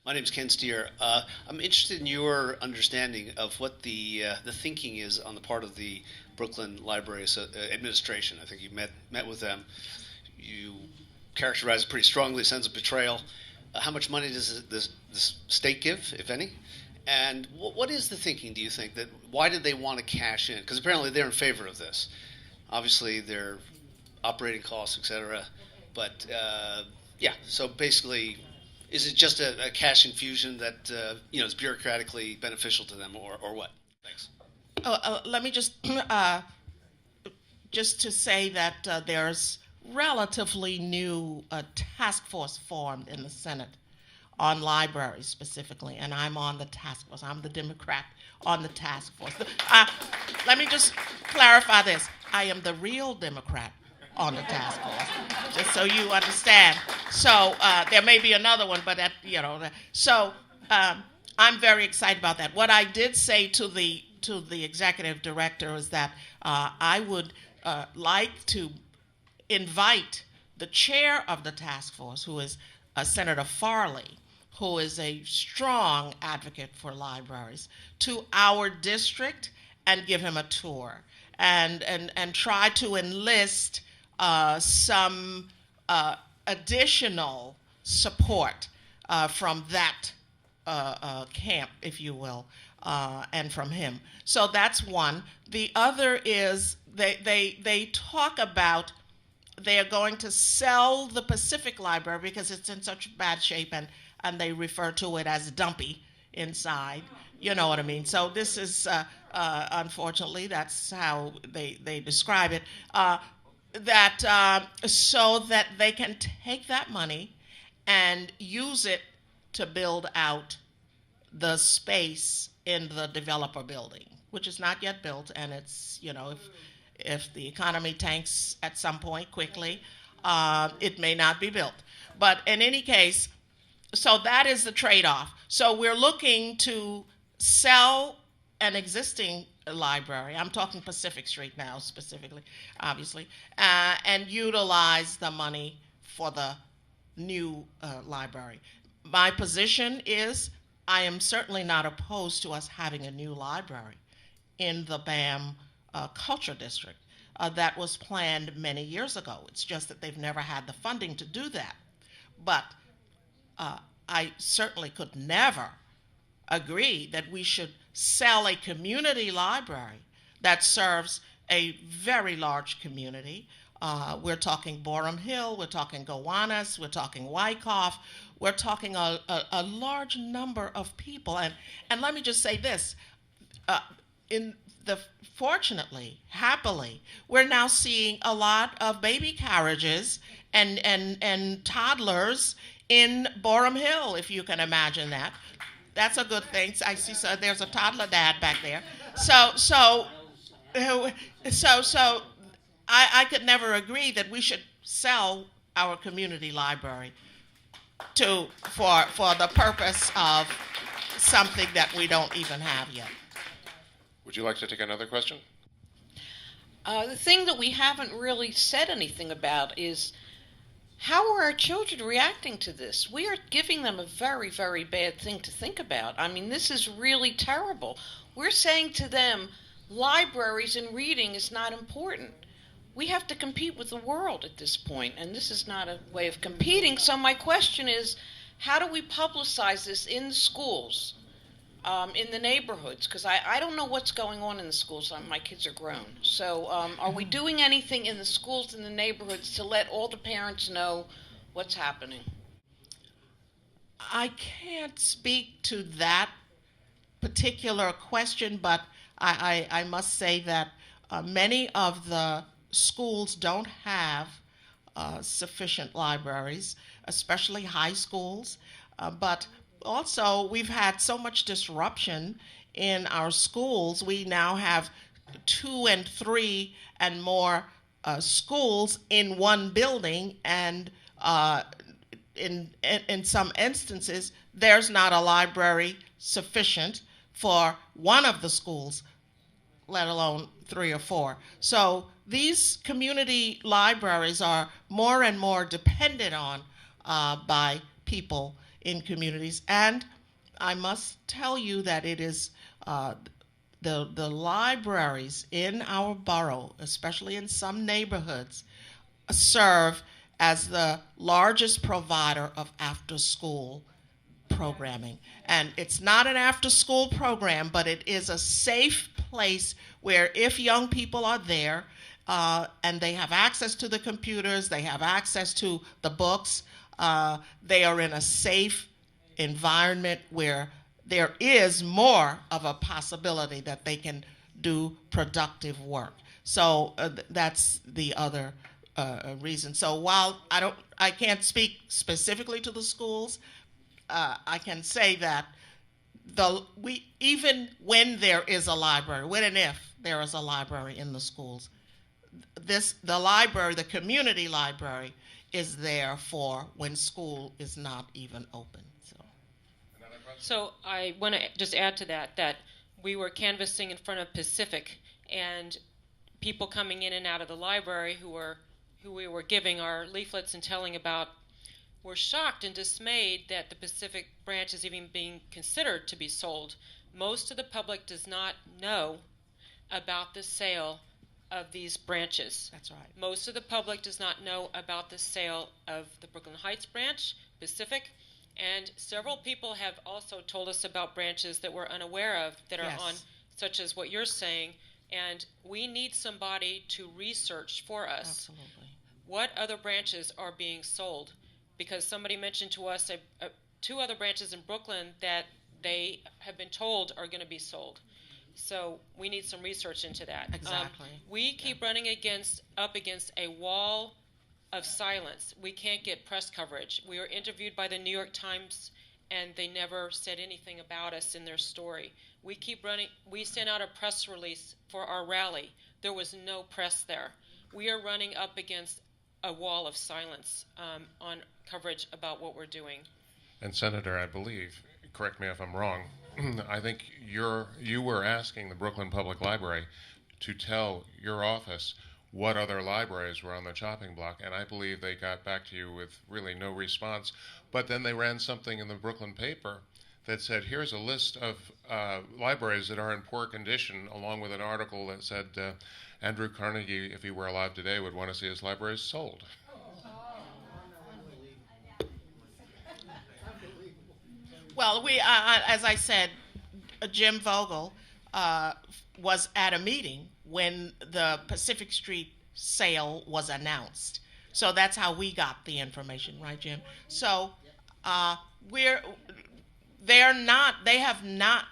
My name's Ken Steer. I'm interested in your understanding of what the thinking is on the part of the Brooklyn Library Administration. I think you met with them. You characterize it pretty strongly, a sense of betrayal. How much money does this state give, if any? And what is the thinking, do you think? That why did they want to cash in? Because apparently they're in favor of this. Obviously, their operating costs, et cetera. But yeah, so basically, is it just a cash infusion that is bureaucratically beneficial to them, or what? Thanks. Let me just to say that there's relatively new task force formed in the Senate on libraries specifically, and I'm on the task force. I'm the Democrat on the task force. Let me just clarify this. I am the real Democrat on the task force, just so you understand. So there may be another one, but I'm very excited about that. What I did say to the executive director is that I would like to invite the chair of the task force, who is Senator Farley, who is a strong advocate for libraries, to our district and give him a tour and try to enlist some additional support from that camp, if you will, and from him. So that's one. The other is they talk about they are going to sell the Pacific Library because it's in such bad shape, and they refer to it as dumpy inside. You know what I mean? So this is, unfortunately, that's how they describe it. So that they can take that money and use it to build out the space in the developer building, which is not yet built, and it's, if the economy tanks at some point quickly, it may not be built. But in any case, so that is the trade-off. So we're looking to sell an existing library. I'm talking Pacific Street now specifically, obviously, and utilize the money for the new library. My position is I am certainly not opposed to us having a new library in the BAM Culture District. That was planned many years ago. It's just that they've never had the funding to do that. But I certainly could never agree that we should sell a community library that serves a very large community. We're talking Borum Hill, we're talking Gowanus, we're talking Wyckoff, we're talking a large number of people. And let me just say this, fortunately, happily, we're now seeing a lot of baby carriages and toddlers in Borum Hill, if you can imagine that. That's a good thing. I see. So there's a toddler dad back there. So I could never agree that we should sell our community library for the purpose of something that we don't even have yet. Would you like to take another question? The thing that we haven't really said anything about is how are our children reacting to this? We are giving them a very, very bad thing to think about. I mean, this is really terrible. We're saying to them, libraries and reading is not important. We have to compete with the world at this point, and this is not a way of competing. So my question is, how do we publicize this in the schools, in the neighborhoods? Because I don't know what's going on in the schools. My kids are grown. So are we doing anything in the schools, in the neighborhoods, to let all the parents know what's happening? I can't speak to that particular question, but I must say that many of the schools don't have sufficient libraries, especially high schools. But also, we've had so much disruption in our schools. We now have 2 and 3 and more schools in one building, and in some instances, there's not a library sufficient for one of the schools, let alone 3 or 4. So these community libraries are more and more depended on by people in communities. And I must tell you that it is the libraries in our borough, especially in some neighborhoods, serve as the largest provider of after-school programming. And it's not an after-school program, but it is a safe place where if young people are there and they have access to the computers, they have access to the books, they are in a safe environment where there is more of a possibility that they can do productive work. So that's the other reason. So while I can't speak specifically to the schools, I can say that even when there is a library, when and if there is a library in the schools, the library, the community library, is there for when school is not even open. So I want to just add to that we were canvassing in front of Pacific, and people coming in and out of the library who we were giving our leaflets and telling about were shocked and dismayed that the Pacific branch is even being considered to be sold. Most of the public does not know about the sale of these branches. That's right. Most of the public does not know about the sale of the Brooklyn Heights branch, Pacific, and several people have also told us about branches that we're unaware of that are on, such as what you're saying, and we need somebody to research for us. Absolutely. What other branches are being sold, because somebody mentioned to us 2 other branches in Brooklyn that they have been told are going to be sold. So we need some research into that. Exactly. We keep running up against a wall of silence. We can't get press coverage. We were interviewed by the New York Times, and they never said anything about us in their story. We keep running. We sent out a press release for our rally. There was no press there. We are running up against a wall of silence on coverage about what we're doing. And Senator, I believe, correct me if I'm wrong, I think you were asking the Brooklyn Public Library to tell your office what other libraries were on the chopping block, and I believe they got back to you with really no response. But then they ran something in the Brooklyn paper that said, here's a list of libraries that are in poor condition, along with an article that said Andrew Carnegie, if he were alive today, would want to see his libraries sold. Well, as I said, Jim Vogel was at a meeting when the Pacific Street sale was announced. So that's how we got the information, right, Jim? So they have not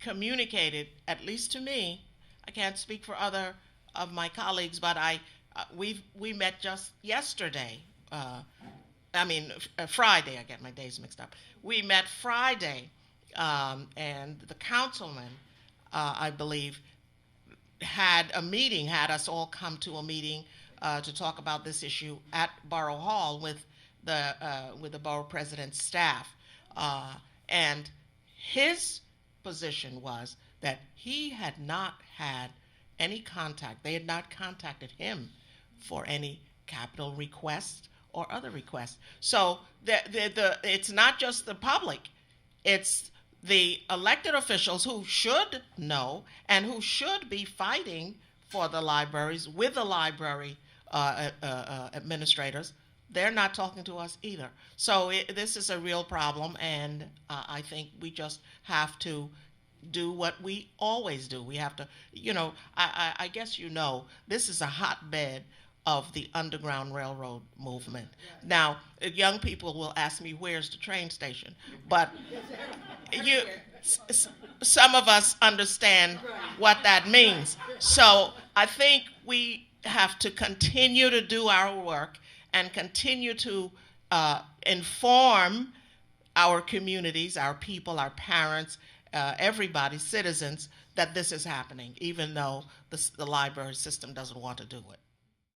communicated, at least to me. I can't speak for other of my colleagues, but we met just yesterday. Friday. I get my days mixed up. We met Friday, and the councilman, I believe, had us all come to a meeting to talk about this issue at Borough Hall with the borough president's staff. And his position was that he had not had any contact. They had not contacted him for any capital requests or other requests. So it's not just the public, it's the elected officials who should know and who should be fighting for the libraries with the library administrators. They're not talking to us either. So this is a real problem, and I think we just have to do what we always do. We have to, I guess this is a hotbed of the Underground Railroad movement. Now, young people will ask me, where's the train station? But some of us understand what that means. So I think we have to continue to do our work and continue to inform our communities, our people, our parents, everybody, citizens, that this is happening, even though the library system doesn't want to do it.